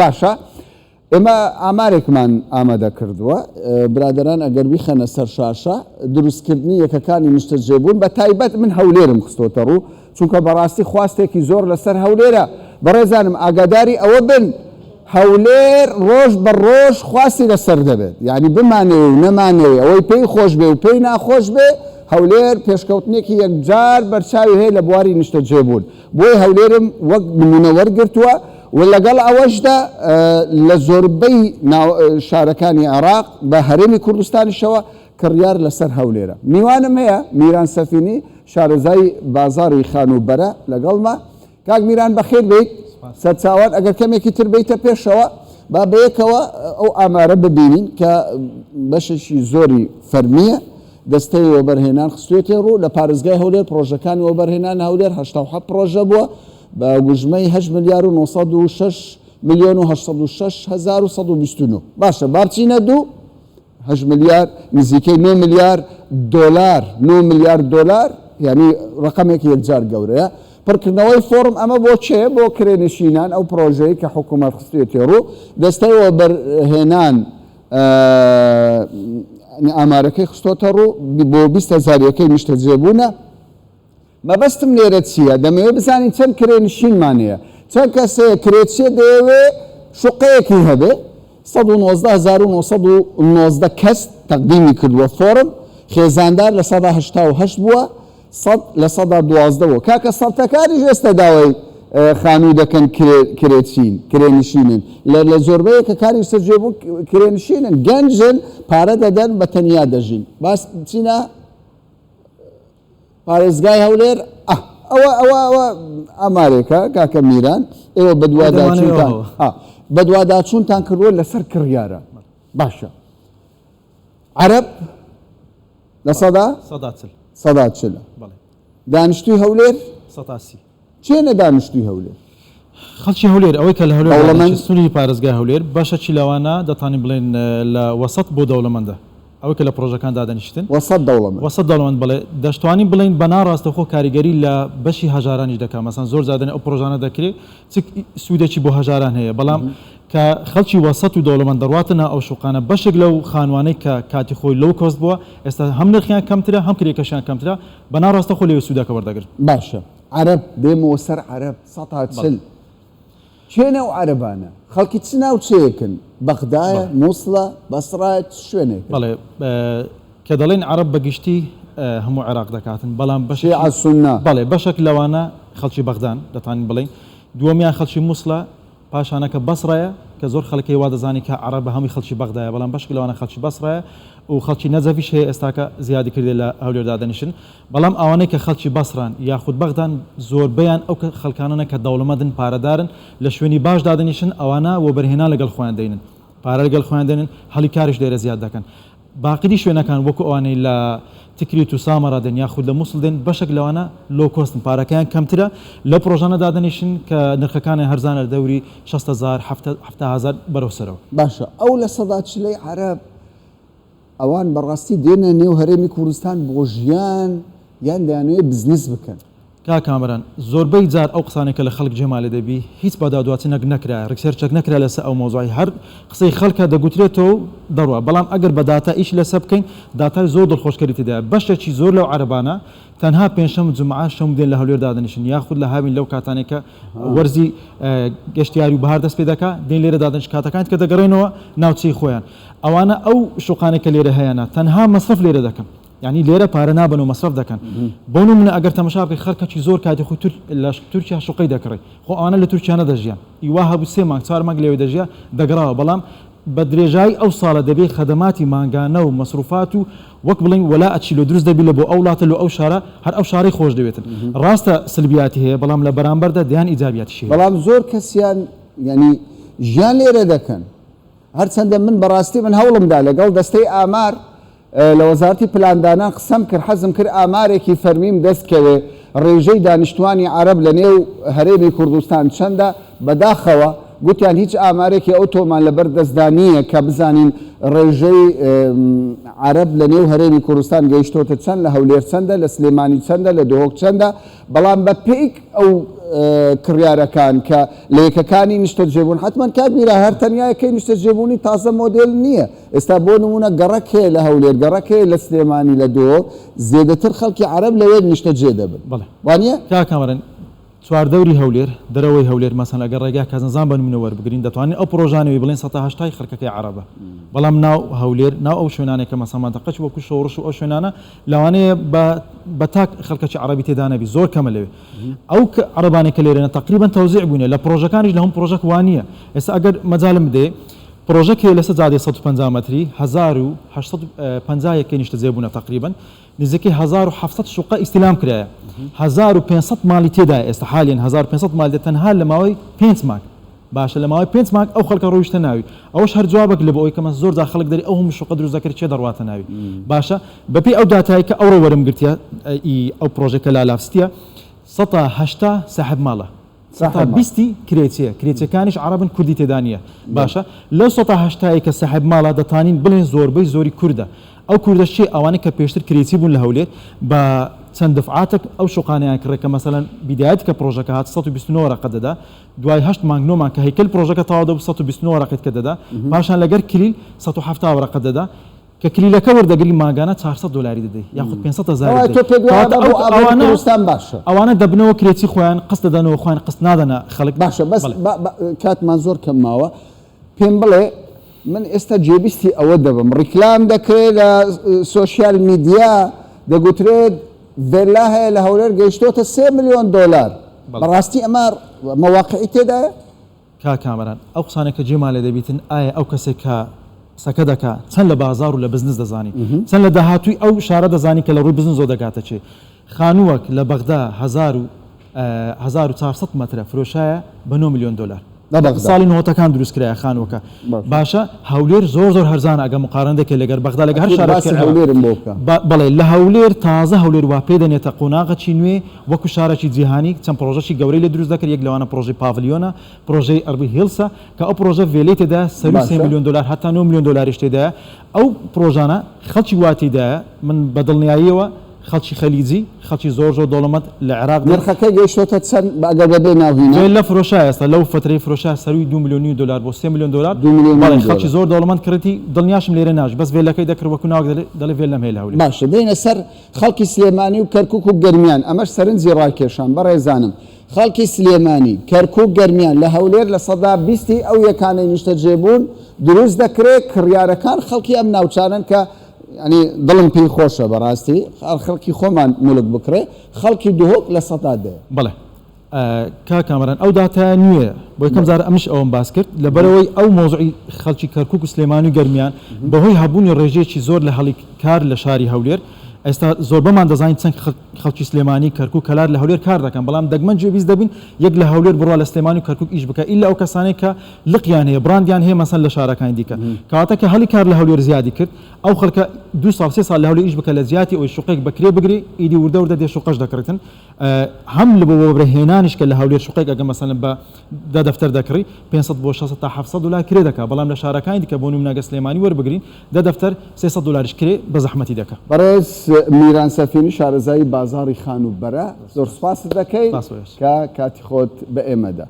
باشە ئێمە ئامارێکمان ئامادە کردووە برادران ئەگەر بیخەنە سەر شاشە دروستکردنی یەکەکانی مشتەجێبوون بە تایبەت من هەولێرم خستۆتە ڕوو چونکە بەڕاستی خواستێکی زۆر لەسەر هەولێرە بەڕێزانم ئاگاداری ئەوە بن هەولێر ڕۆژ بە ڕۆژ خواستی لەسەر دەبێت یعنی بمانەوێ و نەمانەوێ ئەوەی پێی خۆش بێ و پێی ناخۆش بێ هەولێر پێشکەوتنێکی یەکجار بەرچاوی هەیە لە بواری نیشتەجێبوون بۆی هەولێرم وەک نمونە وەرگرتووە و لەگەڵ ئەوەشدا لە زۆربەی شارەکانی عێراق بە هەرێمی کوردستانیشەوە کڕیار لەسەر هەولێرە میوانم هەیە میران سەفینی شارەزای بازاڕی خانوبەرە لەگەڵمە کاک میران بەخێر بیت سەرچاوان ئەگەر کەمێکی تر بیتە پێشەوە با بەیەکەوە ئەو ئامارە ببینین کە بەشێکی زۆری فەرمیە دەستەی وەبەرهێنان خستوێتێ ڕوو لە پارێزگای هەولێر پرۆژەکانی وەبەرهێنان هەولێر 87 پرۆژە بووە بە گوژمەی 8 ملیار و 906 ملیۆن و 806 هزار و 129 باشە بارچینە دوو 8 ملیار نزیکەی 9 ملیار دۆلار 9 ملیار دۆلار یعنی ڕقمێکی یەکجار گەورەیە پڕکردنەوەی فۆرم ئەمە بۆ چێ بۆ کرێنشینان ئەو پرۆژەی کە حکوومەت خستوێتێ ڕوو دەستەی وەبەرهێنان ئامارەکەی خستۆتە ڕوو بۆ 20,000 یەکەی نیشتەجێبوونە مەبەستم لێرە چییە دەمەوێت بزانین چەند کرێنشینمانەیە چەند کەسەیە کرێچیە دەیەوێ شوقەیەکی هەبێ 119,919 کەس تەقدیمی کردووە فۆرم خێزاندار لە 188 بووە 100 لە 112 بووە کاکە سەڵتەکانی ئێستا داوای خانوو دەکەن کرێنشینن لە زۆربەیە کە کاری سەرجێبوو کرێنشینن گەنجن پارە دەدەن بە تەنیا دەژین باس چینە پارێزگای هەولێر ئەوە ئامارێکە کاکە میران ئێوە بەدواداچوونتان کردووە لەسەر کڕیارە باشە عەرەب لە 140 دانیشتووی هەولێر چێنە دانیشتووی هەولێر خەڵکی هەولێر ئەوەی کە لە هەولێر سنووری پارێزگای هەولێر باشەکی لەوانە دەتوانین بڵێن لە وەسەط بۆ دەوڵەمەندە ئەوەی کە لە پرۆژەکان دادەنیشتن وەسەط دەوڵەمەند بڵێ دەشتوانین بڵین بە ناڕاستەخۆ کاریگەری لە بەشی هەژارانیش دەکات مەسەن زۆر زیادەنی ئەو پرۆژانە دەکرێت سوودێکی بۆ هەژاران هەیە بەڵام کە خەڵکی وەسەط و دەوڵەمەند دەڕواتنە ئەو شوقانە بەشێک لەو خانوانەی کە کاتی خۆی لەو کۆست بووە ئێستا هەم نرخیان کەمترە هەم کرێکەشیان کەمترە بە ناڕاستەخۆ لێوە سوودەکە وەردەگرن باشە عەرەب دێمەوە سەر عەرەب 140 چێنە و عەرەبانە خەڵکی چ ناو چێکن بەغدایە مووسڵە بەسڕایە شوێنێک بەڵێ کە دەڵێن عەرەب بەگشتی هەموو عێراق دەکاتن بەڵام بەڵێ بەشێک لەوانە خەڵکی بەغدان دەتوانین بڵێن دووەمیان خەڵکی مووسڵە پاشانەکە بەسڕایە کە زۆر خەڵکی وا دەزانی کە عەرەب بە هەمووی خەڵکی بەغدایە بەڵام بەشێک لەوانە خەڵکی بەسڕایە و خەڵکی نەجەفیش هەیە ئێستاکە زیادی کردێ لە هەولێر دادەنیشن بەڵام ئەوانەی کە خەڵکی بەسڕان یاخود بەغدان زۆربەیان ئەو خەڵکانانە کە دەوڵەمەندن پارەدارن لە شوێنی باش دادەنیشن ئەوانە وەبەرهێنان لەگەڵ خۆیان دێنن پارە لەگەڵ خۆیان دێنن هەڵی کاریش لێرە زیاد دەکەن باقی شوێنەکان وەکو ئەوانەی لە تکریت و سامەڕا دێن یاخود لە مووسڵ دێن بەشێک لەوانە لۆ کۆستن پارەکەیان کەمترە لە پرۆژانە دادەنیشن کە نرخەکانی هەرزانە دەوری 60,000 70,000 بەرەو سەرەوە باشە ئەو لە 140 عەرەب ئەوان بەڕاستی دێنە نێو هەرێمی کوردستان بۆ ژیان یان دەیانەوێت بزنس بکەن کامەران زۆربەی جار ئەو قسانێکە لە خەڵک جێمالێ دەبی هیچ بەدادواتنەک نەکرا ڕکسێرچەک نەکرا لەسەر ئەو مۆزوعی هەر قسەی خەڵکە دەگوترێتەوە دەڕوە بەڵام ئەگەر بە داتا ئیش لەسەر بکەین داتای زۆر دڵخۆشکەری تێدا بەشێکی زۆر لەو عەرەبانە تەنها پێنجشەم جومعە شەم دێن لە هەولێر دادەنیشن یاخود لە هاوین لەو کاتانێکە وەرزی گەشتیاری و بەهار دەست پێ دەکا دێن لێرە دادەنیش کاتەکانت کە دەگەڕێنەوە ناوچەی خۆیان ئەوانە ئەو شوقانێکە لێرە هەیەە تەنها مەصرف لێرە دەکەن یعنی لێرە پارە نابن و مەصرف دەکەن بۆ نمونە ئەگەر تەماشا بکەی خەڵکەکی زۆر کاتی خۆی لە تورکیا شوقەی دەکڕی خۆ ئەوانە لە تورکیا نەدەژیان ئیوا هەبوو 3 مانگ 4 مانگ لێوێ دەژیا دەگەڕاوە بەڵام بە درێژایی ئەو ساڵە دەبێت خەدەماتی مانگانە و مەسروفات و وەک بڵین وەلا ئەچیلۆ دروست دەبی لە بۆ ئەو وڵاتە لە ئەو شارە هەر ئەو شارەی خۆش دەوێتن ڕاستە سلبیاتی هەیە بەڵام لە بەرامبەردا دیان ئیجابیاتیشی بەڵام زۆر کەسیان ینی ژیان لێرە دەکەن هەرچەندە من بەڕاستی من هەوڵمدا لەگەڵ دەستەی ئامار لە وەزارەتی پلاندانان قسەم کرد حەزم کرد ئامارێکی فەرمیم دەستکەوێ ڕێژەی دانیشتوانی عەرەب لە نێو هەرێمی کوردستان چەندە بەداخەوە گوتیان هیچ ئامارێکی ئەو تۆمان لەبەر دەستدانیە کە بزانین ڕێژەی عەرەب لە نێو هەرێمی کوردستان گەیشتۆتە چەند لە هەولێر چەندە لە سلێمانی چەندە لە دۆهۆک چەندە بەڵام بە پێیک ئەو کڕیارەکان کە لە یەکەکانی نیشتە جێبوون حتمما کابیرە هەر تەنیایەکەی نیشتە جێبوونی تازە مۆدل نییە ئێستا بۆ نمونە گەڕەک هەیە لە هەولێر گەڕەک هەیە لە سلێمانی لە دۆ زێدەتر خەڵکی عەرەب لەوێ نیشتە جێ دەبن وانە کاکەمەرن چواردەوری هەولێر دەرەوەی هەولێر مەسەن لەگەر ڕێگا کازنزان بە نمونە وەربگرین دەتوانین ئەو پرۆژانەوەی بڵێن 180 خەڵکەکەی عەرەبە بەڵام ناو هەولێر ناو ئەو شوێنانێک کە مەسەمانتەقەچ وەکو شۆڕش و ئەو شوێنانە لەوانەیە بە تاک خەڵکەکی عەرەبی تێدا نەبی زۆر کەمە لەوێ ئەو عەرەبانێک کە لێرەنە تقریبا تەوزیع بوونە لە پرۆژەکانیش لە هەم پرۆژەک وانییە ئێستا ئەگەر مەجالم بدێ پرۆژەکێ لەسەر جادەی 150 مەتری 1850 یەکەی نیشتە جێبوونە تقریبا نزیکەی 1700 شوقە ئیستیلام کرایە 1500 ماڵی تێدایە ئێستا حالیان 1500 ماڵی تەنها لە ماوەی 5 مانگ باشە لە ماوەی 5 مانگ ئەو خەڵکە ڕۆیشتە ناوی ئەوەش هەر جوابێک لە بۆ ئەوی کە مە زۆر جا خەڵک دەری ئەو هەموو شوقە دروست دەکرد چێ دەڕواتە ناوی باشە بەپێی ئەو داتایی کە ئەوڕۆ وەرم گرتیە ئەو پرۆژێکە لالاافستیە 180 ساحب ماڵە 120 کرێچەکانیش عەرەبن کوردی تێدا نیە باشە لەو 180 کە ساحب ماڵە دەتانین بڵێن زۆربەی زۆری کووردە ئەو کووردە چێ ئەوانەی کە پێشتر کرێچی بوون لە هەولێر بە چەند دفعاتێک ئەو شوقانیان کڕێکە مەسەلەن بیدایەت کە پرۆژەکە هات 129 ڕقە دەدا دوای 8 مانگ 9 مانگ کە هەیکل پرۆژەکە تەواو دەبوو 129 ڕقیت کە دەدا پاشان لەگەر کلیل 170 ڕقە دەدا کە کلیلەکە وەردەگری ماگانە 400 دلاری دەدەی یاخود 500 ئەوانە دەبنەوە کرێچی خۆیان قست دەدەنەوە خۆیان قست نادەنە خەڵک باشە بەس کاتمان زۆر کەم ماوە پێم بڵێ من ئێستا جێبیستی ئەوە دەبم ڕیکلام دەکرێت لە سۆشیال میدیا دەگوترێت ڤێلا هەیە لە هەولێر گەیشتۆتە 3 ملیۆن دۆلار بەڕاستی ئەمە مەواقعی تێدایە کامەران ئەو قسانێک کە جێما لێ دەبیتن ئایا ئەو کەسێک کە سەکە دەکا چەند لە بازار و لە بزنس دەزانی چەند لە داهاتووی ئەو شارە دەزانی کە لە ڕووی بزنس زۆر دەکاتە چێ خانووەک لە بەغدا 1400 مەترە فرۆشایە بە 9 ملیۆن دۆلار ساڵی نۆتەکان دروست کرایە خانوەکە باشە هەولێر زۆر هەرزانە ئەگە مقارنەدەکە لەگەر بەغدا لەگە هەر شارێک بەڵێ لە هەولێر تازە هەولێر وا پێ دەنێتە قۆناغەکی نوێ وەکو شارێکی جیهانی چەند پرۆژەی گەورەی لێ دروست دەکرد یەک لەوانە پرۆژەی پاڤلیۆنە پرۆژەی ئەربی هیلسە کە ئەو پرۆژە ڤێلەی تێدا 3 ملیۆن دۆلار هەتا 9 ملیۆن دۆلاریش تێدایە ئەو پرۆژانە خەڵکی واتیدایە من بەدڵنیاییەوە خەڵکی خەلیجی خەڵکی زۆر دەوڵەمەند لە عێراق نرخەکە گەیشتۆتە چەند ئەگەر بەبێ ناوینە لە فرۆشای ئێستا لەو فترەی فرۆشای سەروی 2 ملیۆنی دلار بۆ 3 ملیۆن دلار خەڵکی زۆر دەوڵەمەند کردی دڵنیاشم لێرە ناش بەس ڤێلەکەی دەکرد وەکو ناوک دەڵێ ڤێلەم هەیە لە هەولێر باشە دێنە سەر خەڵکی سلێمانی و کەرکووک و گەرمیان ئەمەش سەرنجی ڕاکێشان بەڕێزانم خەڵکی سلێمانی کەرکووک گەرمیان لە هەولێر لە 120 ئەو یەکانەی نیشتە جێبوون دروست دەکرێت کڕیارەکان خەڵکی ئەم ناوچانن کە ینی دڵم پێی خۆشە بەڕاستی خەڵکی خۆمان مولک بکرێ خەڵکی دهۆک لە سەدادەیە بڵێ کامەران ئەو داتای نوێ بۆ یەکەم جار ئەمش ئەوم باس کرد لەبەرەوەی ئەو مۆزوعی خەڵکی کەرکووک و سلێمانی و گەرمیان بەهۆی هەبوونی ڕێژەیەکی زۆر لە هەڵی کار لە شاری هەولێر ئێستا زۆر بەمان دەزانین چەند خەڵکی سلێمانی کەرکووک کەلار لە هەولێر کار دەکەن بەڵام دەگمەن جێبیست دەبین یەک لە هەولێر بڕوا لە سلێمانی و کەرکووک ئیش بکە ئیلا ئەو کەسانێک کە لقیان هەیە براندیان هەیە مەسەن لە شارەکانی دیکە کەواتە کە هەڵی کار لە هەولێر زیادی کرد ئەو خەڵکە 2 ساڵ 3 ساڵ لە هەولێر ئیش بکە لە زیاتی ئەوی شوقێک بەکرێ بگری ئیدی وردە دێ شوقەش دەکردن هەم لە بۆ بەهێنانیش کە لە هەولێر شوقێک ئەگە مەسەن بە دەفتەر دەکڕی 500 بۆ 600 تا 700 دلار کرێ دەکا بەڵام لە شارەکانی دیکە بۆ نمونە سلێمانی وەربگرین دەفتەر 300 دلاریش کرێ بە زەحمەتی دەکا بەڕێز میران سەفینی شارەزایی بازاری خانوبەرە زۆر سوپاس دەکەی کە کاتی خۆت بە ئێمەدا